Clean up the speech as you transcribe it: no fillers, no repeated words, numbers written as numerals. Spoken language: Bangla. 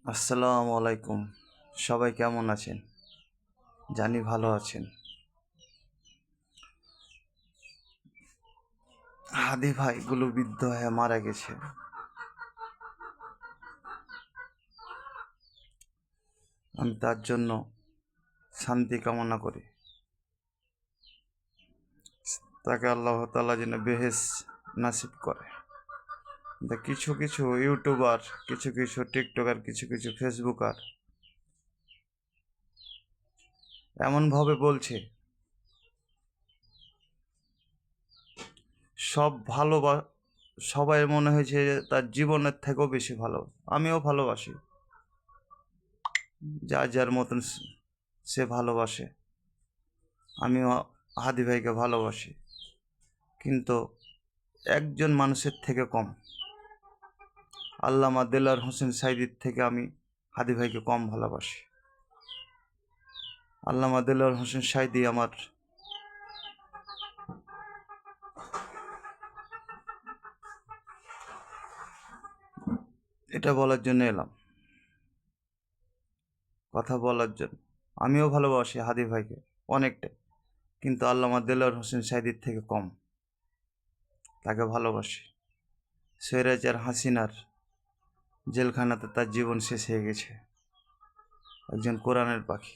আসসালামু আলাইকুম। সবাই কেমন আছেন? জানি ভালো আছেন। হাদি ভাই গুলিবিদ্ধ হয়ে মারা গেছে। আমি তার জন্য শান্তি কামনা করি। তাকে আল্লাহ তাআলা যেন বেহেশত নসিব করে। কিছু কিছু ইউটিউবার, কিছু কিছু টিকটকার, কিছু কিছু ফেসবুকার এমনভাবে বলছে সব সবাই মনে হয়েছে যে তার জীবনের থেকেও বেশি ভালো। আমিও ভালোবাসি, যার যার মতন সে ভালোবাসে। আমিও হাদি ভাইকে ভালোবাসি, কিন্তু একজন মানুষের থেকে কম। আল্লামা দেলোয়ার হোসেন সাঈদীর থেকে আমি হাদি ভাইকে কম ভালোবাসি। আল্লামা দেলোয়ার হোসেন সাঈদী আমার এটা বলার জন্য এলাম, কথা বলার জন্য। আমিও ভালোবাসি হাদি ভাইকে অনেকটাই, কিন্তু আল্লামা দেলোয়ার হোসেন সাঈদীর থেকে কম তাকে ভালোবাসি। স্বৈরাচার হাসিনার জেলখানাতে তার জীবন শেষ হয়ে গেছে, একজন কোরআনের পাখি।